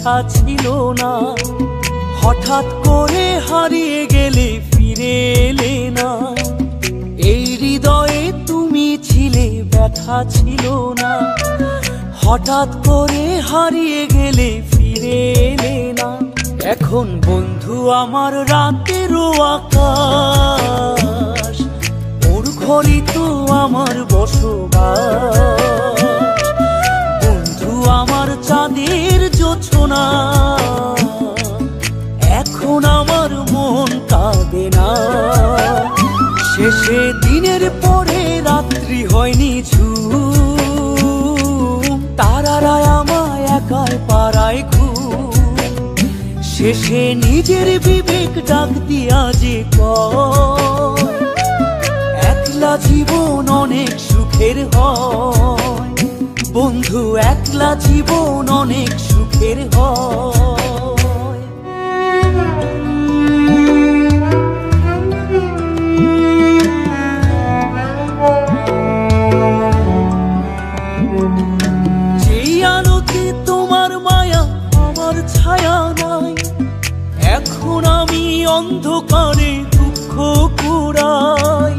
ব্যথা ছিল না। হঠাৎ করে হারিয়ে গেলে ফিরে এলে না। এই হৃদয়ে তুমি ছিলে, ব্যথা ছিল না। হঠাৎ করে হারিয়ে গেলে ফিরে এলে না। এখন বন্ধু আমার রাতেরও আকাশ, ওর ঘরই তো আমার বসবাস। বন্ধু আমার চাঁদের জোছনা, এখন আমার মন কাঁদে না। শেষে দিনের পরে রাত্রি হয়নি ঝুম, তারারা আমায় একাই পাড়ায় ঘুম। শেষে নিজের বিবেক ডাক দিয়া যে কয়, একলা জীবন অনেক সুখের হয়। বন্ধু একলা জীবন অনেক সুখের হয়। যেই আলোতে তোমার মায়া আমার ছায়া নাই, এখন আমি অন্ধকারে দুঃখ কুড়াই।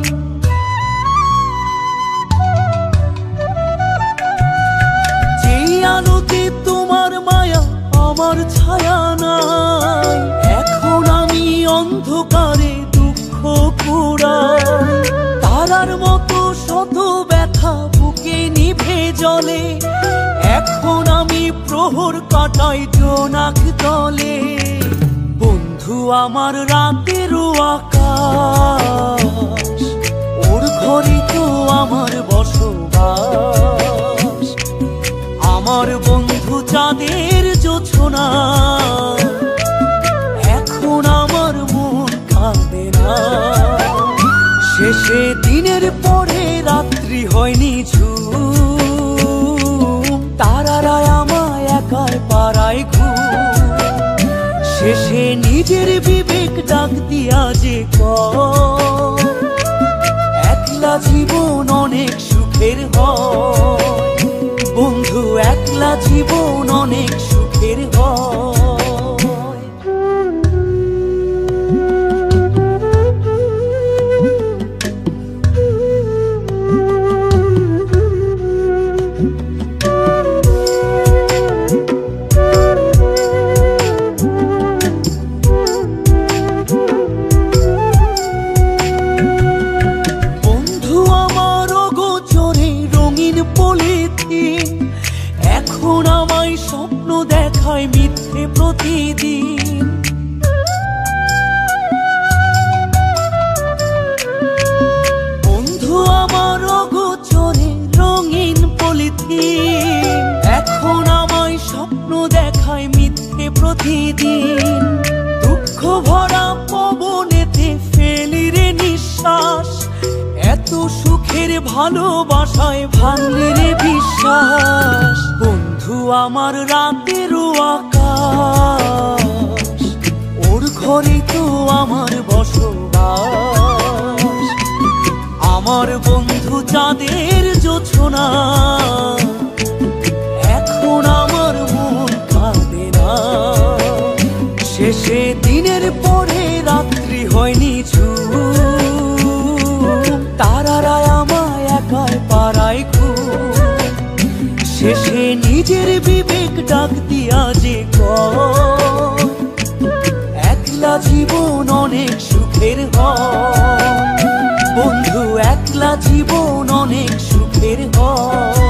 যেই আলোতে তোমার মায়া আমার ছায়া নাই, এখন আমি অন্ধকারে দুঃখ কুড়াই। তারার মতো শত ব্যথা বুকে নিভে জ্বলে, এখন আমি প্রহর কাটাই জোনাক তলে। বন্ধু আমার রাতেরও আকাশ, ওর ঘরে তো আমার বসবাস। আমার বন্ধু চাঁদের জোছনা, এখন আমার মন কাঁদে না। শেষে দিনের পরে রাত্রি হয়নি ঝুম, তারারা আমায় একাই পাড়ায় ঘুম। শেষে নিজের বিবেক ডাক দিয়া যে কয়, একলা জীবন অনেক সুখের হয়। বন্ধু একলা জীবন অনেক সুখের হয়। এখন আমায় স্বপ্ন দেখায় মিথ্যে প্রতিদিন। বন্ধু আমার অগোচরে রঙিন পলিথিন, এখন আমায় স্বপ্ন দেখায় মিথ্যে প্রতিদিন। দুঃখ ভরা পবনেতে ফেলি রে নিঃশ্বাস, এত সুখের ভালোবাসায় ভাঙলি রে বিশ্বাস। বন্ধু আমার রাতেরও আকাশ, ওর ঘরে তো আমার বসবাস। আমার বন্ধু চাঁদের জোছনা, এখন আমার মন কাঁদে না। শেষে দিনের পরে রাত্রি হয়নি ঝুম, তারারা আমায় একাই পাড়ায় ঘুম। শেষে নিজের বিবেক ডাক দিয়া যে কয়, একলা জীবন অনেক সুখের হয়। বন্ধু একলা জীবন অনেক সুখের হয়।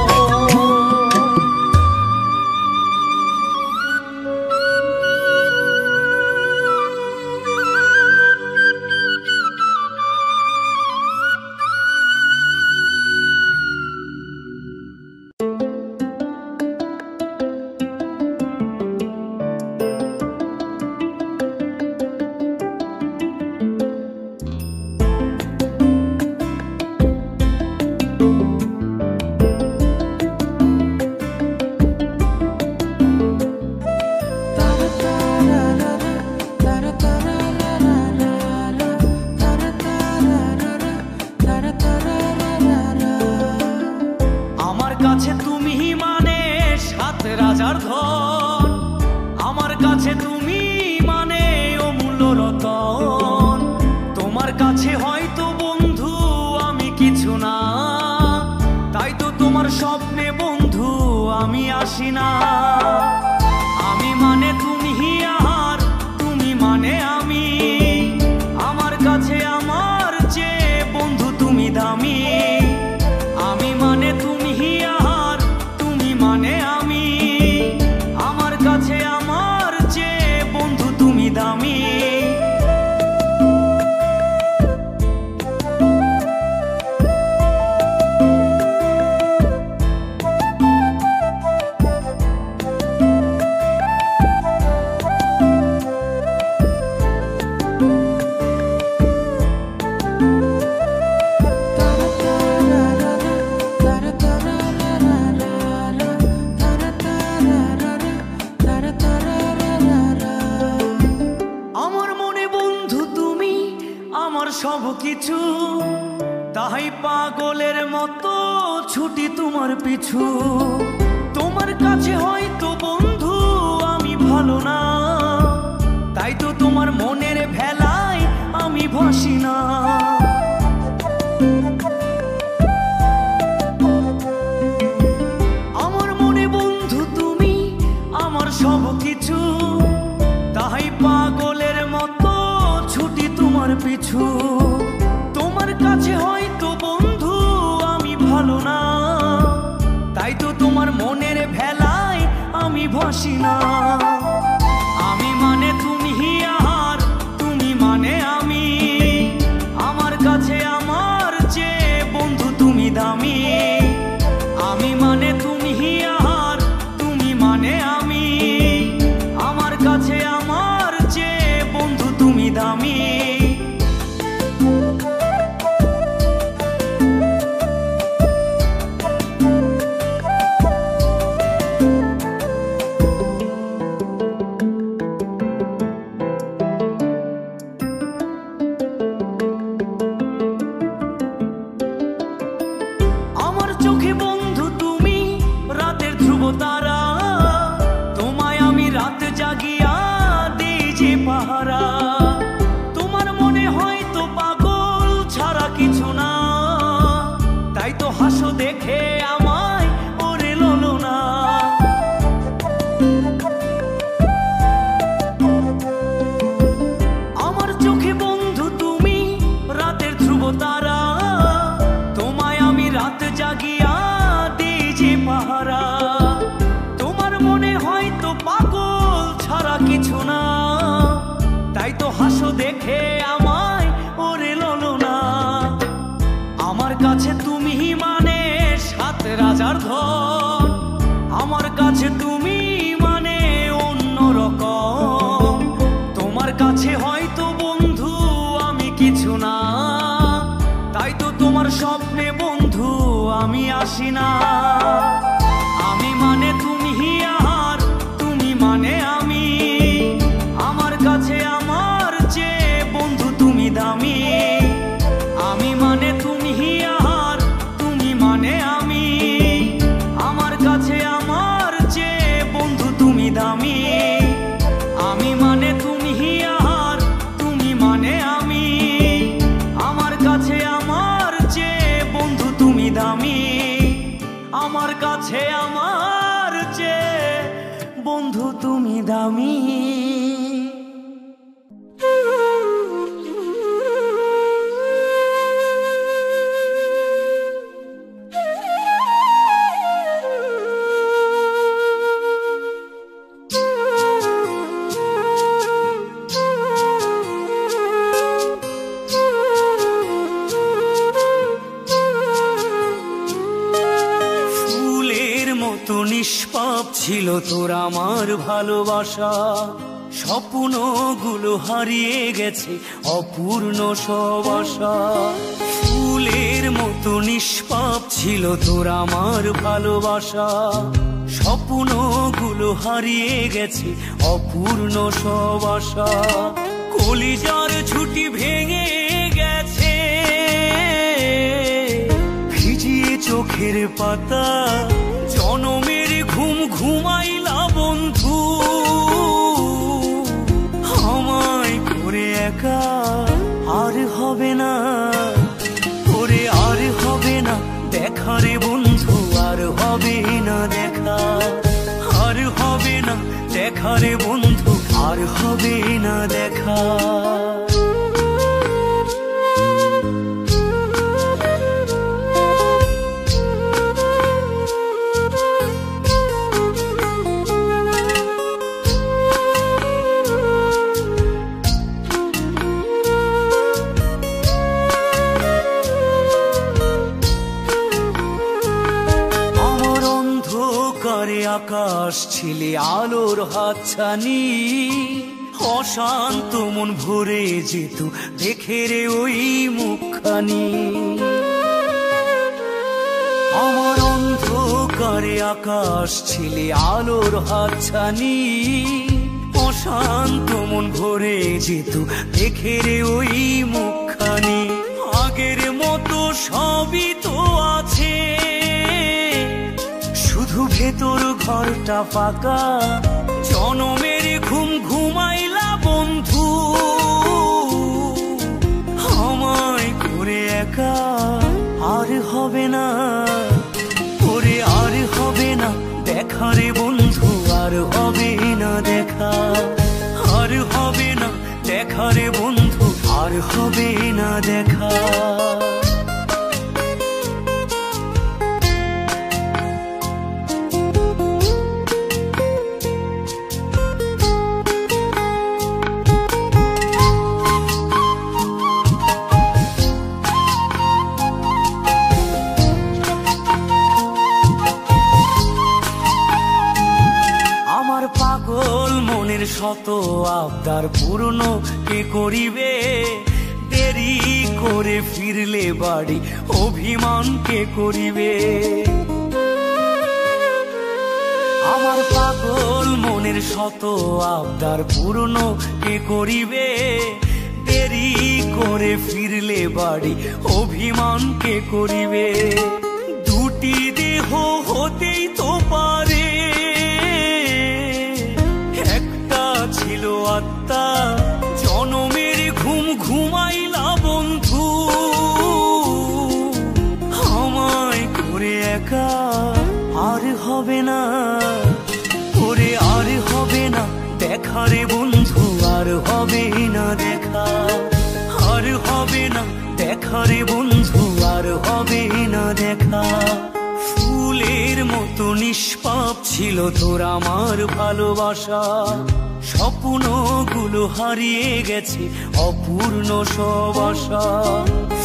বাসি না। আমি মানে তুমি আর তুমি মানে আমি, আমার কাছে আমার চেয়ে বন্ধু তুমি দামি। আমি মানে তুমি আর তুমি মানে আমি, আমার কাছে আমার চেয়ে বন্ধু তুমি দামি। সব কিছু তাই পাগলের মতো ছুটি তোমার পিছু। তোমার কাছে হয়তো বন্ধু আমি ভালো না, তাই তো তোমার মনের ভেলায় আমি ভাসি না। আমার মনে বন্ধু তুমি আমার সব কিছু, তাই পাগলের মতো ছুটি তোমার পিছু। তোমার কাছে হয়তো বন্ধু আমি ভালো না, তাই তো তোমার মনের ভেলায় আমি ভাসি না। আমি মানে তুমি আর তুমি মানে আমি, আমার কাছে আমার চেয়ে বন্ধু তুমি দামি। আমি মানে তুমি আর তুমি মানে আমি, আমার কাছে আমার চেয়ে বন্ধু তুমি দামি। আমার চোখে বন্ধু তুমি রাতের ধ্রুব তারা, তোমায় আমি রাত জাগিয়া দিই যে পাহারা। তোমার মনে হয়তো পাগল ছাড়া কিছু না, তাই তো হাসো দেখে আমায় ওরে ললো না। আমার চোখে বন্ধু তুমি রাতের ধ্রুব তারা, তোমায় আমি রাত জাগিয়া দিই যে পাহারা। তোমার মনে হয়তো পাগল ছাড়া কিছু না, তাই তো হাসো দেখে আমায় ওরে ললো না। আমার কাছে তুমি মানে সাত রাজার ধন, আমার কাছে তুমি মানে অন্য রকম। তোমার কাছে হয়তো বন্ধু আমি কিছু না, তাই তো তোমার স্বপ্নে বন্ধু আমি আসি না। আমি মানে তুমি আর তুমি মানে আমি, আমার কাছে আমার চেয়ে বন্ধু তুমি দামি। আমি মানে তুমি আর তুমি মানে আমি, আমার কাছে আমার চেয়ে বন্ধু তুমি দামি। আমি মানে তুমি আর তুমি মানে আমি, আমার কাছে আমার চেয়ে বন্ধু তুমি দামি। আমার কাছে আমার চেয়ে বন্ধু তুমি দামি। তো নিষ্পাপ ছিল তোর আমার ভালোবাসা, স্বপ্নগুলো হারিয়ে গেছে অপূর্ণ সব আশা। ফুলের মতো নিষ্পাপ ছিল তোর আমার ভালোবাসা, স্বপ্নগুলো হারিয়ে গেছে অপূর্ণ সব আশা। কলিজার ছুটি ভেঙে গেছে ভিজিয়ে চোখের পাতা, জনমের ঘুম ঘুমাইলা বন্ধু আমায় করে একা। আর হবে না ওরে আর হবে না দেখা রে বন্ধু, আর হবে না দেখা। হবে না দেখা। আকাশ ছিলে আলোর হাতছানি, অশান্ত মন ভরে যেত দেখে রে ওই মুখখানি। আমার অন্ধকারে আকাশ ছিলে আলোর হাতছানি, অশান্ত মন ভরে যেত দেখে রে ওই মুখখানি। আগের মতো সবই তো আছে, শুধু ভেতর ঘরটা ফাঁকা। জনমের ঘুম ঘুমাইলা বন্ধু, আমায় করে একা। আর হবে না ওরে, আর হবে না দেখা রে বন্ধু, আর হবে না দেখা। আর হবে না দেখা রে বন্ধু, আর হবে না দেখা। পাগল মনের শত আবদার পূর্ণ কে করিবে? দেরি করে ফিরলে বাড়ি অভিমান কে করিবে? আমার পাগল মনের শত আবদার পূর্ণ কে করিবে? দেরি করে ফিরলে বাড়ি অভিমান কে করিবে? দুটি দেহ হতেই তো পারে, ছিল আত্মা। জনমের ঘুম ঘুমাইলা বন্ধু, আমায় করে একা। আর হবে না ওরে, আর হবে না দেখা রে বন্ধু, আর হবে না দেখা। আর হবে না দেখা রে বন্ধু, আর হবে না দেখা। ফুলের মতো নিষ্পাপ ছিল তোর আমার ভালোবাসা, স্বপ্নগুলো হারিয়ে গেছে অপূর্ণ সব আশা।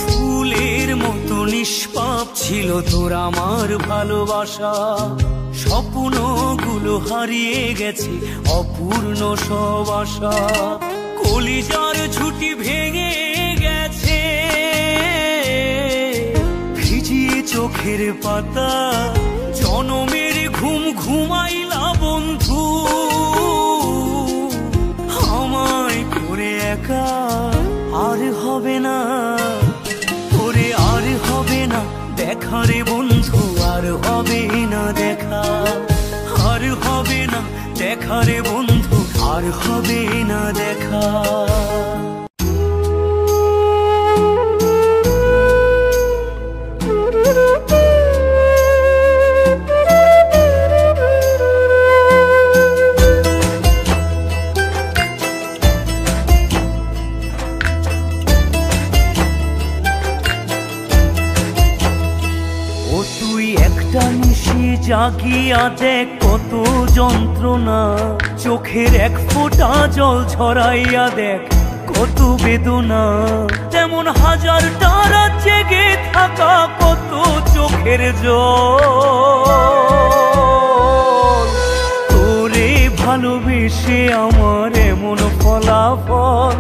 ফুলের মতো নিষ্পাপ ছিল তোর আমার ভালোবাসা, স্বপ্নগুলো হারিয়ে গেছে অপূর্ণ সব আশা। কলিজার ঝুঁটি ভেঙে গেছে, ভিজিয়ে চোখের পাতা। জনমের ঘুম ঘুমাইলা বন্ধু, আমায় করে একা। আর হবে না ওরে, আর হবে না দেখা রে বন্ধু, আর হবে না দেখা। আর হবে না দেখা রে বন্ধু, আর হবে না দেখা। জাগিয়া দেখ কত যন্ত্রণা, চোখের এক ফোঁটা জল ঝরাইয়া দেখ কত বেদনা। তেমন হাজারটা রাত জেগে থাকা কত চোখের জল। তোরে ভালোবেসে আমার এমন ফলাফল,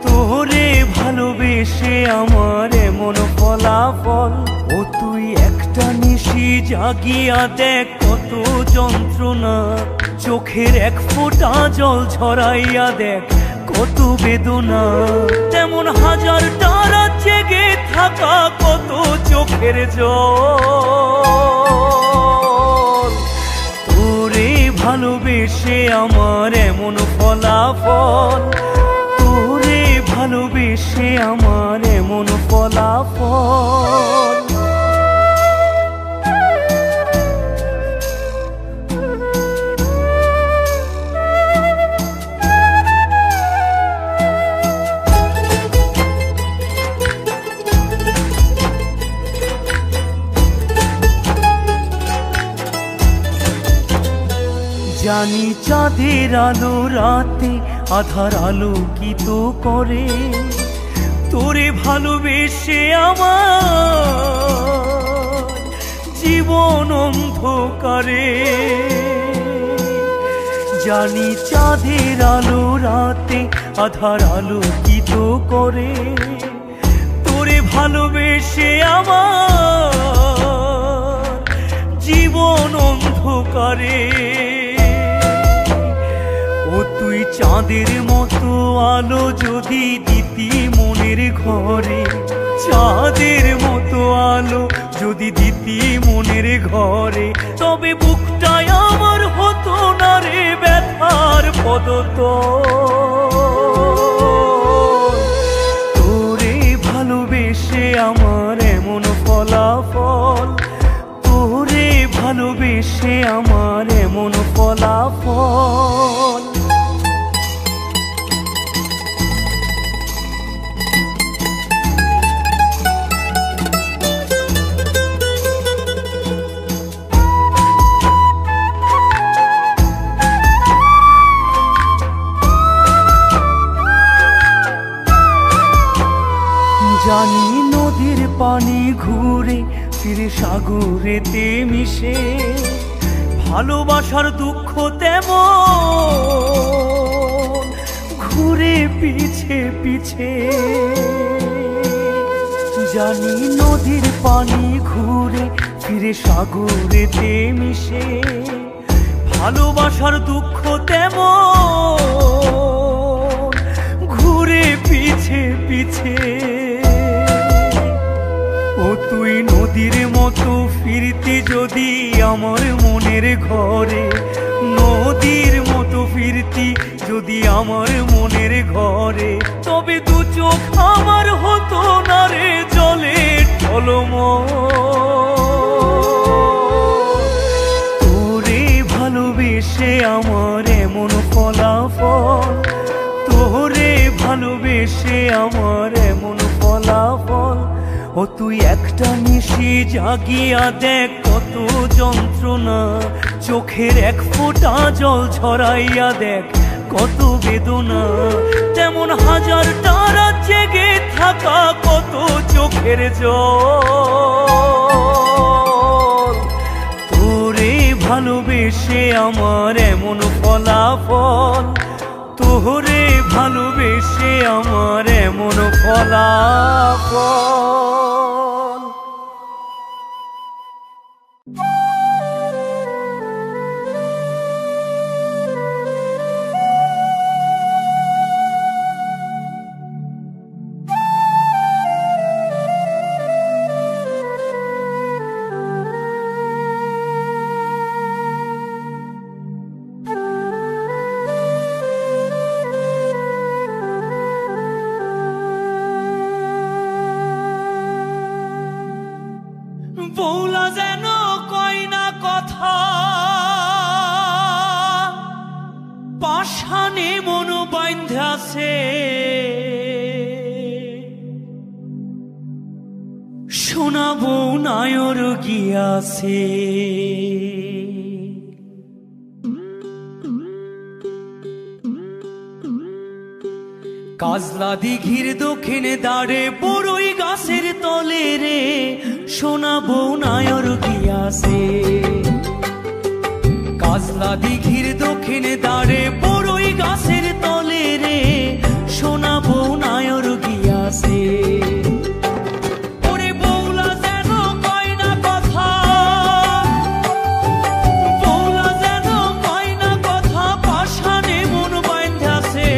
তোরে ভালোবেসে আমার এমন ফলাফল। ও তুই একটা নিশি জাগিয়া দেখ কত যন্ত্রণা, চোখের এক ফোঁটা জল ঝরাইয়া দেখ কত বেদনা। তেমন হাজারটা রাত জেগে থাকা কত চোখের জল। তোরে ভালোবেসে আমার এমন ফলাফল, তোরে ভালোবেসে আমার এমন ফলাফল। জানি চাঁদের আলো রাতে আধার আলোকিত করে, তোরে ভালোবেসে আমার জীবন অন্ধকারে। জানি চাঁদের আলো রাতে আধার আলোকিত করে, তোরে ভালোবেসে আমার জীবন অন্ধকারে। ও তুই চাঁদের মতো আলো যদি দিতি মনের ঘরে, চাঁদের মতো আলো যদি দিতি মনের ঘরে, তবে বুকটাই আমার হতো না রে ব্যথার পদতল। তোরে ভালোবেসে আমার এমন ফলাফল, তোরে ভালোবেসে আমার এমন ফলাফল। জানি নদীর পানি ঘুরে ফিরে সাগরেতে মিশে, ভালোবাসার দুঃখ তেমন ঘুরে পিছে পিছে। জানি নদীর পানি ঘুরে ফিরে সাগরেতে মিশে, ভালোবাসার দুঃখ তেমন ঘুরে পিছে পিছে। ও তুই নদীর মতো ফিরতি যদি আমার মনের ঘরে, নদীর মতো ফিরতি যদি আমার মনের ঘরে, তবে দু চোখ আমার হতো না রে জলে টলমল। তোরে ভালোবেসে আমার এমন ফলাফল, তোরে ভালোবেসে আমার এমন ফলাফল। ও তুই একটা নিশি জাগিয়া দেখ কত যন্ত্রণা, চোখের এক ফোঁটা জল ঝরাইয়া দেখ কত বেদনা, তেমন হাজার তারা জেগে থাকা কত চোখের জল। তোরে ভালোবেসে আমার এমন ফলাফল, তোরে ভালোবেসে আমার এমন ফলাফল। বৌলা যেন কয় না কথা, পাষাণে মন বাঁধাছে, সোনা বউ নায়র গিয়াছে। কাজলা দিঘির দক্ষিণে দাঁড়ে বড়ই গাছের তলে রে, সোনা বউ নায়র গিয়াছে। কাজলা দিঘির দক্ষিণে দাঁড়ে বড়ই গাছের তলে রে, সোনা বউ নায়র গিয়াছে। ওরে বৌলা যেন কয় না কথা, বৌলা যেন কয় না কথা, পাষাণে মন বাঁধাছে,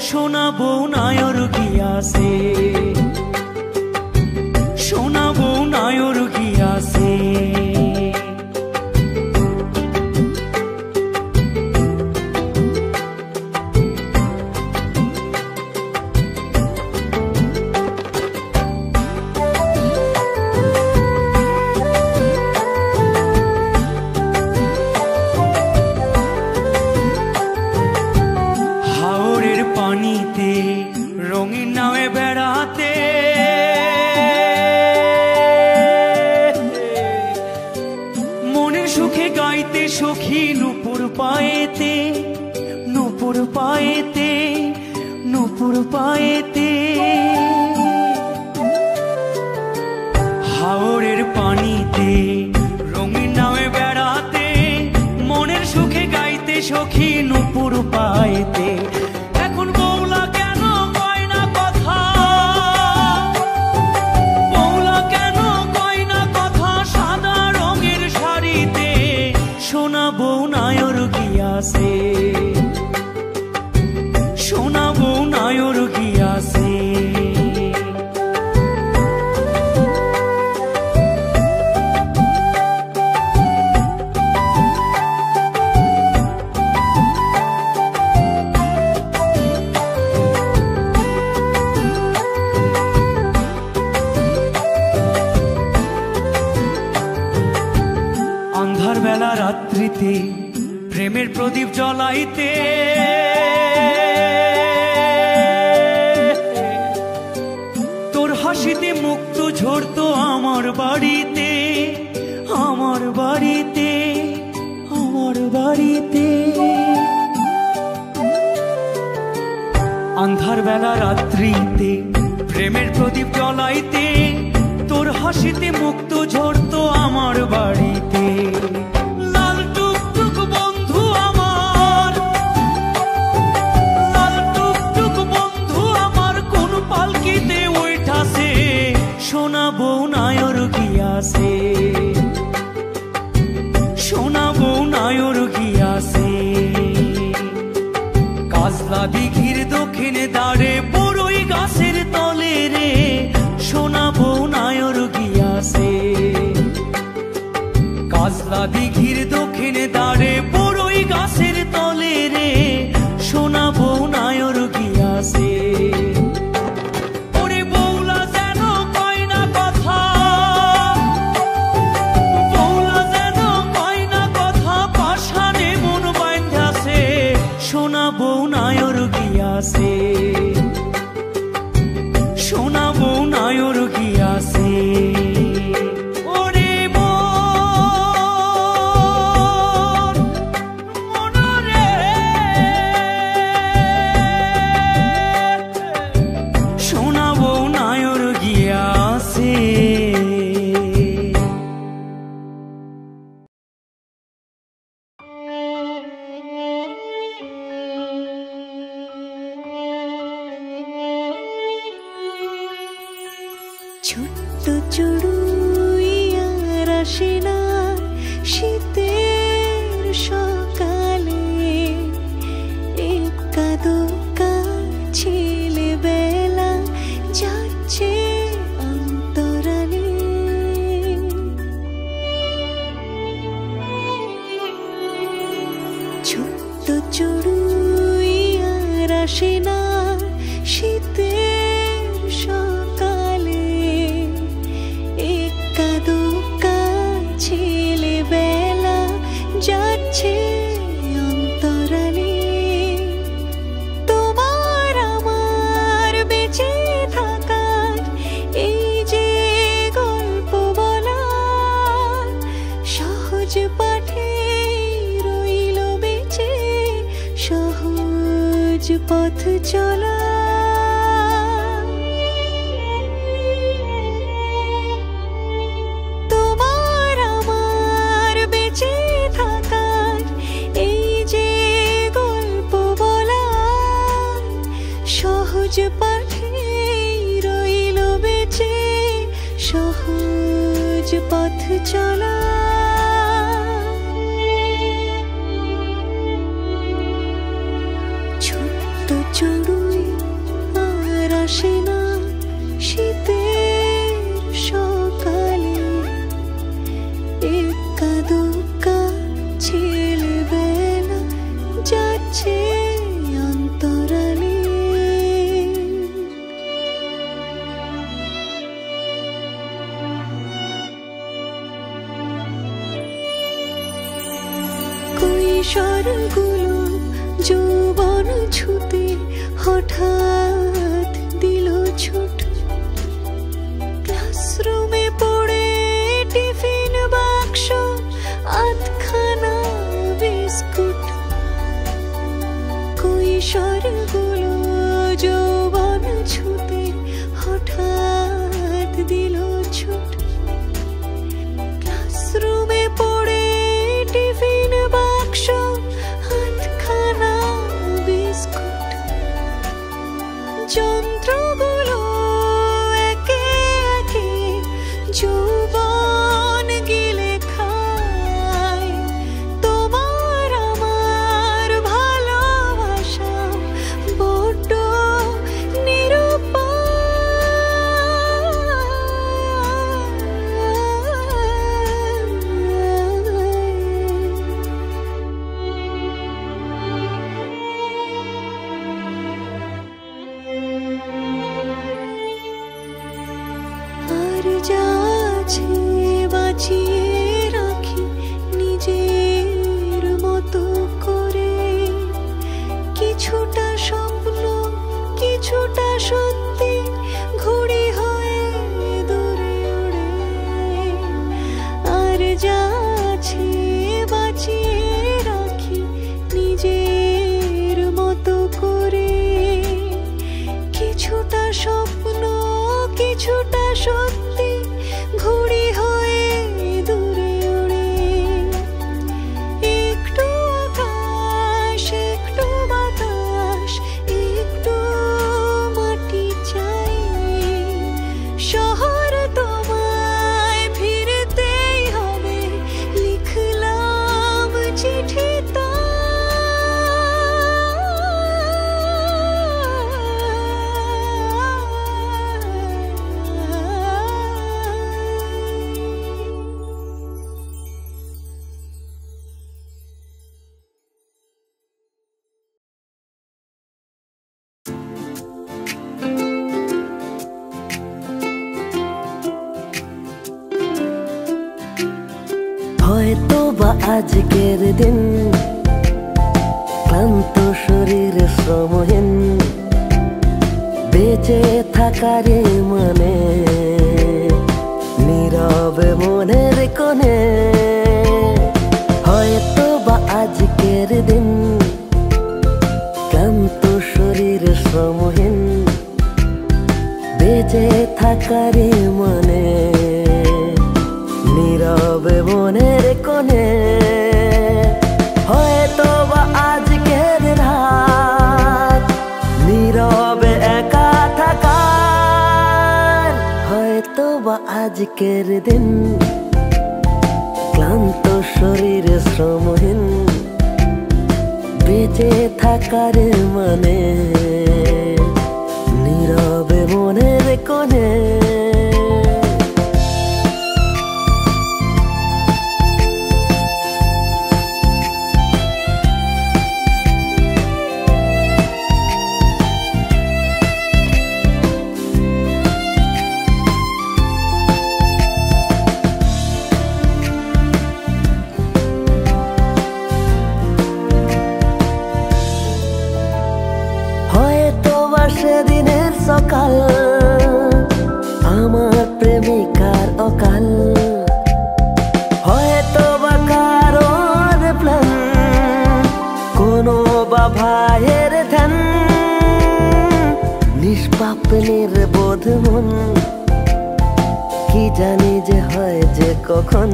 সোনা বউ নায়র গিয়াছে, সোনা বউ নায়র গিয়াছে। হাওরের পানিতে রঙিন নাওয়ে বেড়াতে, মনের সুখে গাইতে সখী নুপুর পায়েতে, নূপুর পায়েতে, নূপুর পায়েতে। হাওরের পানিতে রঙিন নামে বেড়াতে, মনের সুখে গাইতে সখী নূপুর পায়েতে। এখন বৌলা কেন কয় না কথা, বৌলা কেন কয় না কথা, সাদা রঙের শাড়িতে সোনা বউ নায়র গিয়াছে, সোনা বউ নায়র গিয়াছে। আন্ধার বেলা রাত্রিতে প্রেমের প্রদীপ জ্বলাইতে, তোর হাসিতে মুক্ত ঝরতো আমার বাড়িতে, আমার বাড়িতে, আমার বাড়িতে। আন্ধার বেলা রাত্রিতে প্রেমের প্রদীপ জ্বলাইতে, তোর হাসিতে মুক্ত ঝরতো আমার বাড়িতে। লাল টুকটুক বন্ধু আমার, লাল টুকটুক বন্ধু আমার, কোন পালকিতে ওইঠাছে সোনা বউ নায়র গিয়াছে, সোনা বউ নায়র গিয়াছে। কাজলা দিঘির দক্ষিণে দাঁড়ে বড়ই গাছের তলে রে সোনা বউ নায়র গিয়াছে। কাজলা দিঘির দক্ষিণে দাঁড়ে বড়ই গাছের তলে রে সোনা বউ নায়র গিয়াছে। ওরে বৌলা যেন কয় না কথা, বৌলা যেন কয় না কথা, পাষাণে মন বাঁধাছে সোনা বউ নায়র গিয়াছে, সোনা বউ নায়র গিয়াছে। ওরে মন মনরে সোনা বউ নায়র গিয়াছে। ছোট্ট চড়ুই আর আসে না শীতের সকালে, একা দোকা ছেলেবেলা যাচ্ছে অন্তরালে। ছোট্ট চড়ুই আর আসে না শীতের সকালে, একা দোকা ছেলেবেলা যাচ্ছে অন্তরালে। তোমার আমার বেঁচে থাকার এই যে গল্প বলা, সহজ পাঠে রইল বেঁচে সহজ পথ চলা। তোমার আমার বেঁচে থাকার এই যে গল্প বলা, সহজ পাঠে রইল বেঁচে সহজ পথ চলা। ছোট্ট চড়ুই আর আসে না শীতের সকালে, একা দোকা ছেলেবেলা যাচ্ছে অন্তরালে। কৈশোরগুলো যৌবন ছুতে হঠাৎ দিল ছুট, ক্লাসরুমে পড়ে টিফিন বাক্স আধখানা বিস্কুট। যা আছে বাঁচিয়ে রাখি নিজের মতো করে। কিছুটা স্বপ্ন কিছুটা সত্যি ঘুড়ি হয়ে দূরে ওড়ে। একটু আকাশ একটু বাতাস একটু মাটি চাই। শহর তোমায় ফিরতেই হবে লিখলাম চিঠি হয়তো বা আজকের দিন ক্লান্ত শরীর শ্রমহীন বেঁচে থাকার মানে নীরবে মনের কোণে। হয়তো বা আজকের দিন ক্লান্ত শরীর শ্রমহীন বেঁচে থাকার মানে নীরবে মনের কোণে। হয়তো বা আজকের রাত নীরবে একা থাকার। হয়তো বা আজকের দিন ক্লান্ত শরীর শ্রমহীন বেঁচে থাকার মানে নীরবে মনের কোণে। সেদিনের সকাল আমার প্রেমিকার অকাল। হয়তো বা কারোর প্ল্যান কোনো বা ভাইয়ের ধ্যান। নিষ্পাপ নির্বোধ মন কি জানি যে হয় যে কখন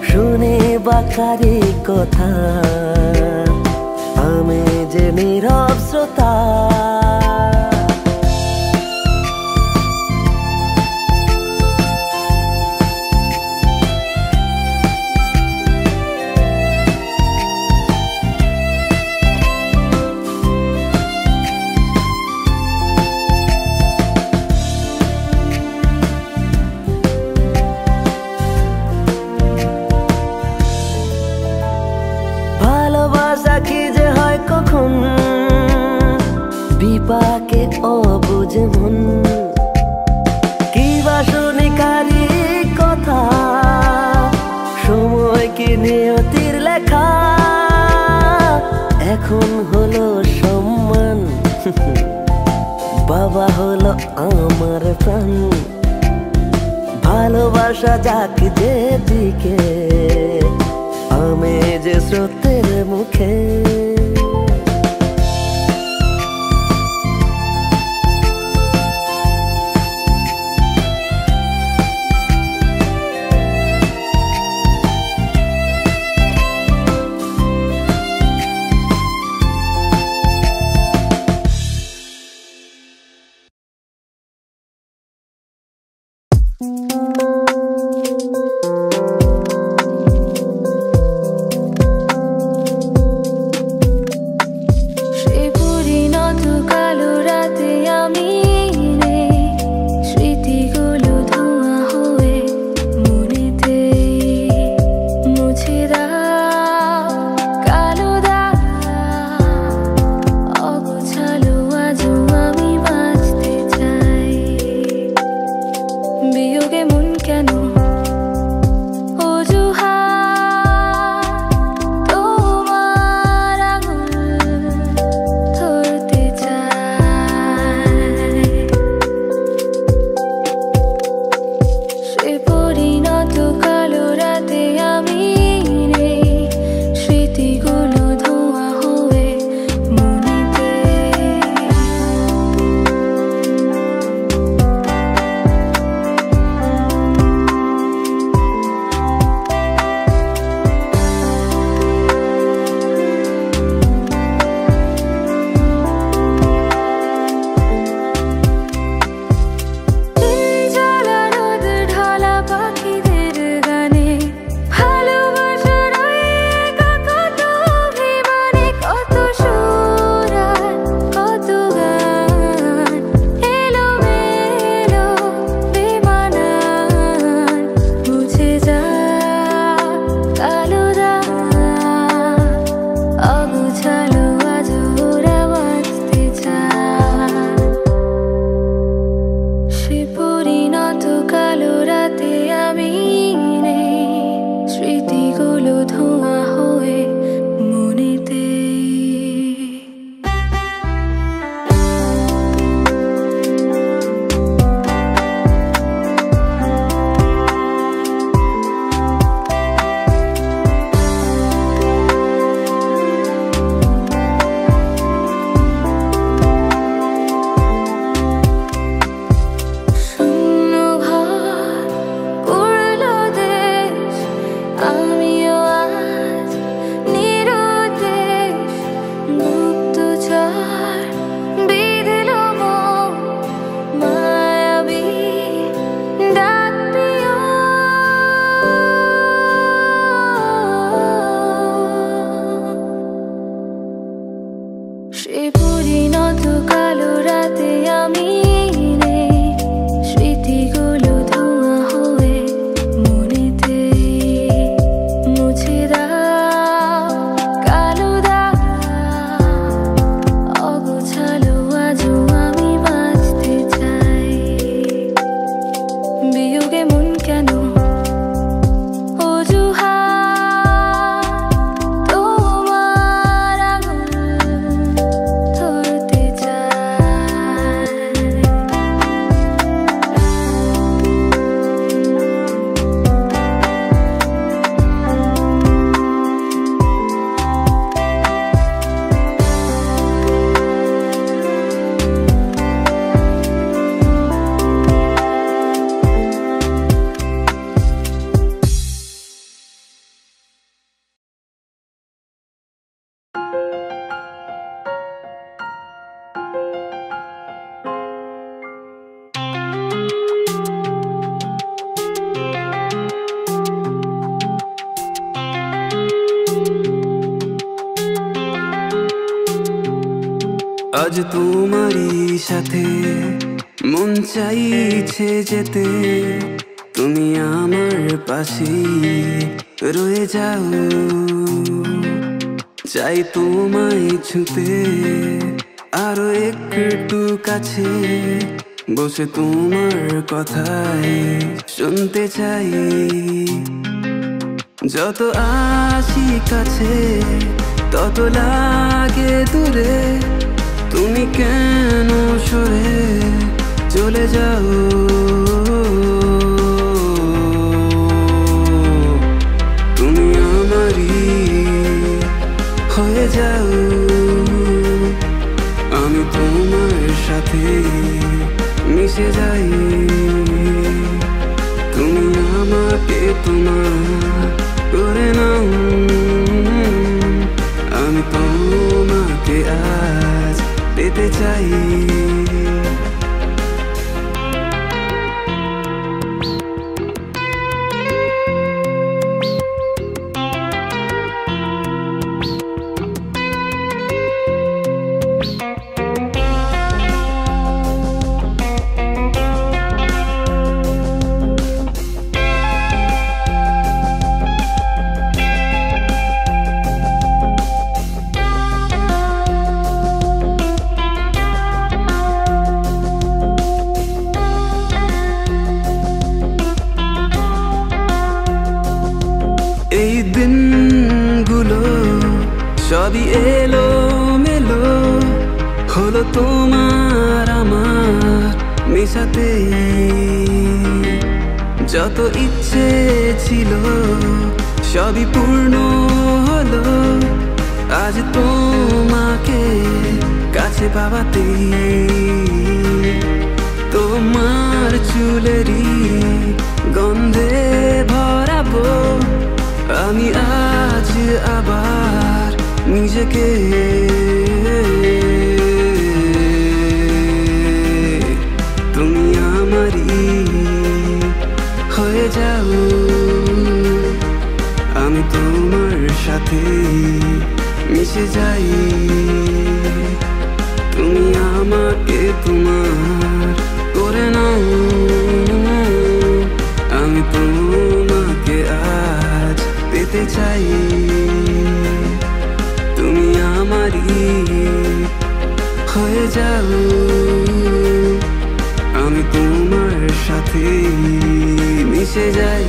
শুনে বাকারি কথা আমি যে নীরব শ্রোতা। ভালোবাসা কি যে হয় কখন বিপাকে অবুঝ মন। কি বাসনিকারী কথা সময় কি নিয়তির লেখা। এখন হলো সম্মান বাবা হলো আমার প্রাণ। ভালোবাসা যাক যেদিকে আমি যে স্রোতের মুখে। বিয়োগে মনকে কেন আজ তোমারই সাথে মন চাইছে যেতে, তুমি আমার পাশেই রয়ে যাও। চাই তোমায় ছুতে আরো একটু কাছে বসে তোমার কথাই শুনতে চাই। যত আসি কাছে তত লাগে দূরে, তুমি কেন সরে চলে যাও? তুমি আমারই হয়ে যাও, আমি তোমার সাথে মিশে যাই। তুমি আমাকে তোমার করে নাও, আমি তোমাকে আজ পেতে চাই। এই দিনগুলো সবই এলো মেলো হলো তোমার আমার মেশাতে। যত ইচ্ছে ছিল সবই পূর্ণ হলো আজ তোমাকে কাছে পাওয়াতে। তোমার চুলেরই গন্ধে ভরাবো আমি আজ আবার নিজেকে। তুমি আমারই হয়ে যাও, আমি তোমার সাথে মিশে যাই। তুমি আমাকে তোমার করে নাও, আমি তোমাকে আজ পেতে চাই। তুমি আমারই হয়ে যাও, আমি তোমার সাথে মিশে যাই।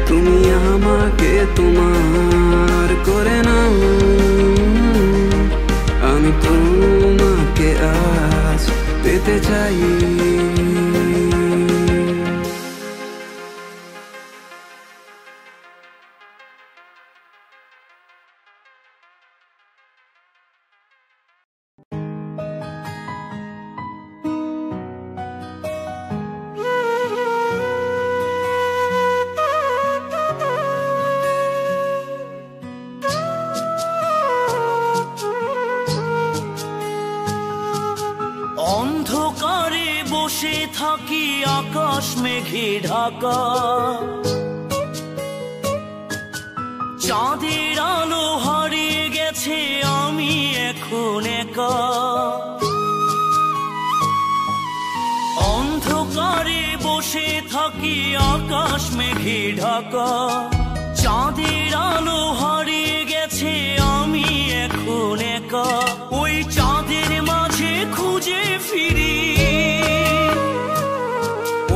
তুমি আমাকে তোমার করে নাও, আমি তোমাকে আজ পেতে চাই। অন্ধকারে বসে থাকি আকাশ মেঘে ঢাকা, চাঁদের আলো হারিয়ে গেছে আমি এখন একা। অন্ধকারে বসে থাকি আকাশ মেঘে ঢাকা, চাঁদের আলো হারিয়ে গেছে আমি এখন একা। ওই চাঁদের মাঝে খুঁজে ফিরি,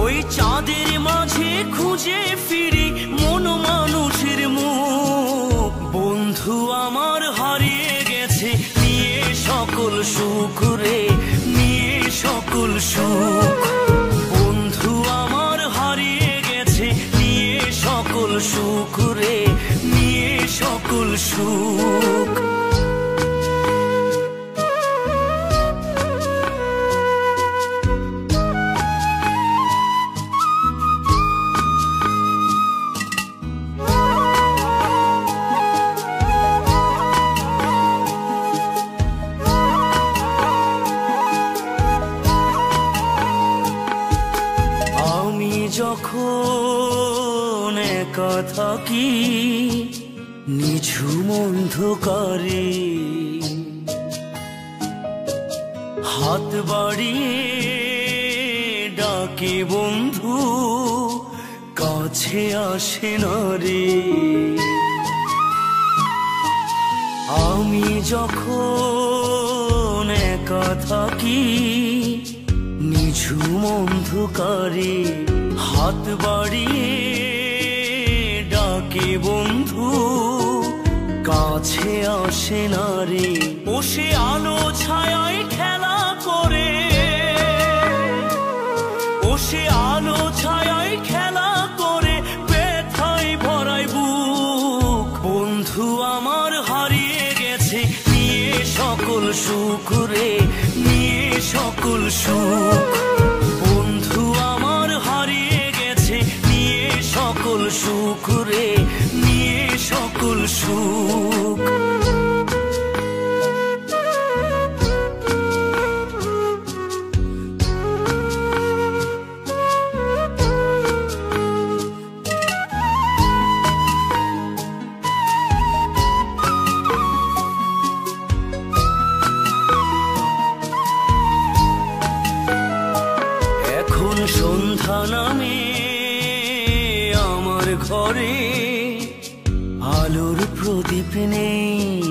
ওই চাঁদের মাঝে খুঁজে ফিরি মন মানুষের মুখ। বন্ধু আমার হারিয়ে গেছে নিয়ে সকল সুখ রে, নিয়ে সকল সুখ। বন্ধু আমার হারিয়ে গেছে নিয়ে সকল সুখ রে, নিয়ে সকল সুখ। যখন একা থাকি নিঝুম অন্ধকারে, হাত বাড়িয়ে ডাকে বন্ধু কাছে আসে না রে। আমি যখন একা থাকি নিঝুম অন্ধকারে, হাত বাড়িয়ে ডাকে বন্ধু কাছে আসে না রে। ও সে আলো ছায়ায় খেলা করে, ও সে আলো ছায়ায় খেলা করে ব্যথায় ভরায় বুক। বন্ধু আমার হারিয়ে গেছে নিয়ে সকল সুখ রে, নিয়ে সকল সুখ। বন্ধু আমার হারিয়ে গেছে নিয়ে সকল সুখ রে, নিয়ে সকল সুখ। এখন সন্ধ্যা নামে আমার ঘরে, আলোর প্রদীপ নেই।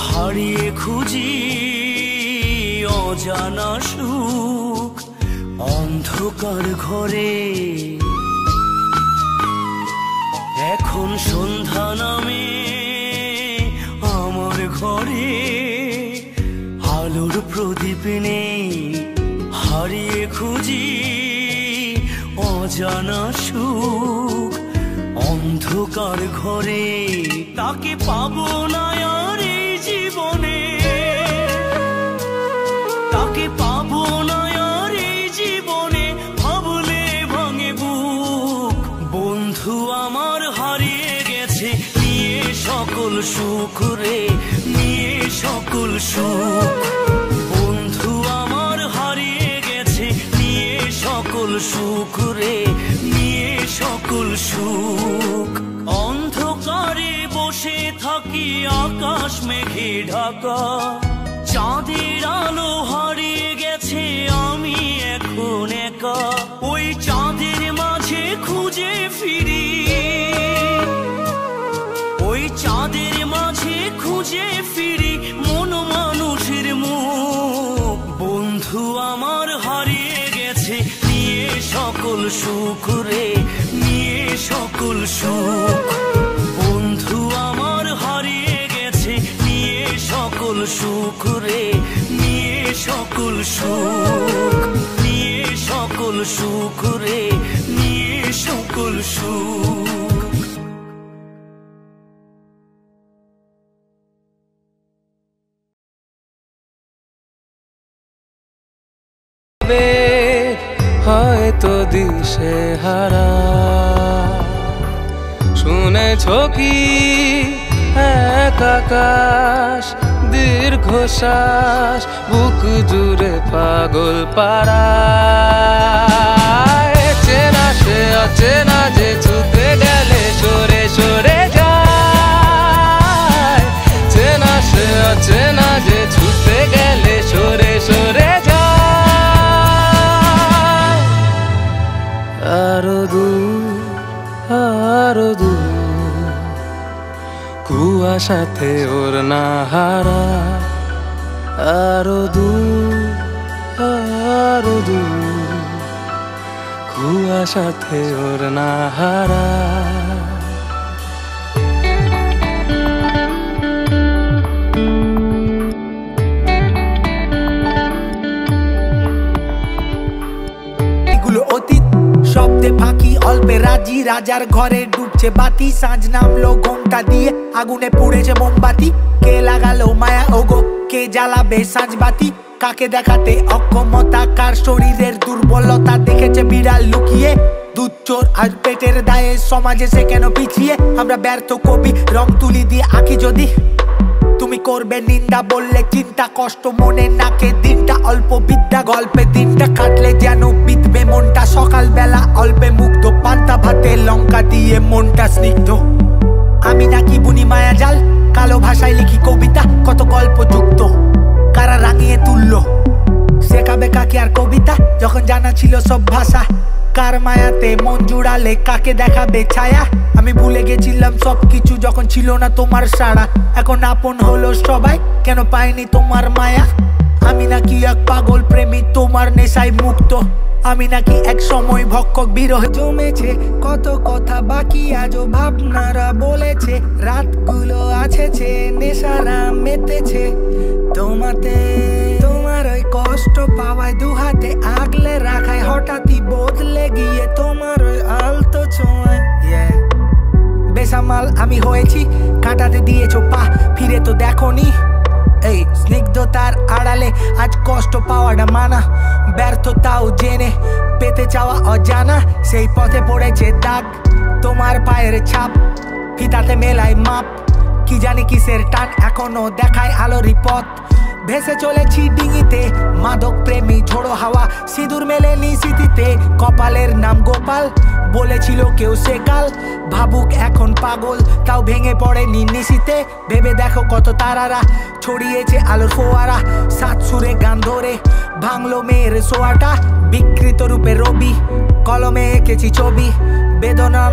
হারিয়ে খুঁজি অজানা সুখ অন্ধকার ঘরে। এখন সন্ধ্যা নামে আমার ঘরে, আলোর প্রদীপ নেই। হারিয়ে খুঁজি অজানা সুখ অন্ধকার ঘরে। তাকে পাবো না আর এই জীবনে, তাকে পাবো না আর এই জীবনে, ভাবলে ভাঙে বুক। বন্ধু আমার হারিয়ে গেছে নিয়ে সকল সুখ রে, নিয়ে সকল সুখ। বন্ধু আমার হারিয়ে গেছে নিয়ে সকল সুখ রে, নিয়ে সকল সুখ। অন্ধকারে বসে থাকি আকাশ মেঘে ঢাকা, চাঁদের আলো হারিয়ে গেছে আমি এখন একা। ওই চাঁদের মাঝে খুঁজে ফিরি, ওই চাঁদের মাঝে খুঁজে ফিরি মন মানুষের মুখ। বন্ধু আমার হারিয়ে গেছে নিয়ে সকল সুখ রে, নিয়ে সকল সুখ। বন্ধু আমার হারিয়ে গেছে নিয়ে সকল সুখ রে, নিয়ে সকল সুখ। নিয়ে সকল সুখ রে, নিয়ে সকল সুখ। হয়তো দিশে হারা শুনেছ কি এক আকাশ দীর্ঘশ্বাস বুক জুড়ে পাগল পাড়া। চেনা সে অচেনা যে ছুতে গেলে সরে সরে যায়, চেনা সে অচেনা যে ছুতে গেলে সরে সরে যায়। আরো দূর আরো দূর কুয়াশাতে ওর না হারা, আরো দূর আরো শুধু কুয়াশাতে ওর না হারা। অতীত শব্দে ফাঁকি অল্পে রাজি, রাজার ঘরে ডুবছে বাতি, সাঁঝ নামলো ঘোমটা দিয়ে আগুনে পুড়েছে মোমবাতি। কে লাগালো মায়া ওগো, কে জ্বালাবে সাঁঝ বাতি? কাকে দেখাতে অক্ষমতা, কার শরীরের দুর্বলতা দেখেছে বিড়াল লুকিয়ে? দুধ চোর আর পেটের দায়ে সমাজে সে কেন পিছিয়ে? আমরা ব্যর্থ কবি, রং তুলি দিয়ে আঁকি যদি। তুমি করবে নিন্দা বললে চিন্তা, কষ্ট মনে নাকে দিনটা, অল্প বিদ্যা গল্পে দিনটা কাটলে যেন বিধবে মনটা। সকালবেলা অল্পে মুগ্ধ, পান্তা ভাতে লঙ্কা দিয়ে মনটা স্নিগ্ধ। আমি নাকি বুনি মায়া জাল, কালো ভাষায় লিখি কবিতা, কত গল্প যুক্ত কারা রাঙিয়ে তুললো। শেখাবে কাকে আর কবিতা যখন জানা ছিল সব ভাষা? কার মায়াতে মন জুড়ালে কাকে দেখাবে ছায়া? আমি ভুলে গেছিলাম সবকিছু যখন ছিল না তোমার সাড়া। এখন আপন হলো সবাই, কেন পাইনি তোমার মায়া? আমি নাকি এক পাগল প্রেমী, তোমার নেশায় মুক্ত। আমি নাকি এক সময় ভক্ষক, বিরহ জমেছে কত কথা বাকি আজও ভাবনারা বলেছে। রাতগুলো আছেছে নেশারা মেতেছে তোমাতে। তোমার ওই কষ্ট পাওয়ায় দুহাতে আগলে রাখায় হঠাৎই বদলে গিয়ে তোমার ওই আলতো ছোঁয়ায়। বেসামাল আমি হয়েছি, কাটাতে দিয়েছো পা, ফিরে তো দেখোনি। এই স্নিগ্ধতার আড়ালে আজ কষ্ট পাওয়াটা মানা, ব্যর্থতাও জেনে পেতে চাওয়া অজানা। সেই পথে পড়েছে দাগ, তোমার পায়ের ছাপ, ফিতাতে মেলায় মাপ। কি জানি কিসের টান এখনো দেখায় আলোরই পথ। ভেসে চলেছি ডিঙিতে মাদক প্রেমী ঝোড়ো হাওয়া, সিঁদুর মেলেনি স্মৃতিতে, কপালের নাম গোপাল। বলেছিল কেউ সে কাল ভাবুক এখন পাগল, তাও ভেঙে পড়েনি নিশিতে। ভেবে দেখো কত তারারা ছড়িয়েছে আলোর ফোয়ারা, সাত সুরে গান ধরে ভাঙলো মেয়ের সোয়াটা। বিকৃত রূপে রবি, কলমে এঁকেছি ছবি বেদনা।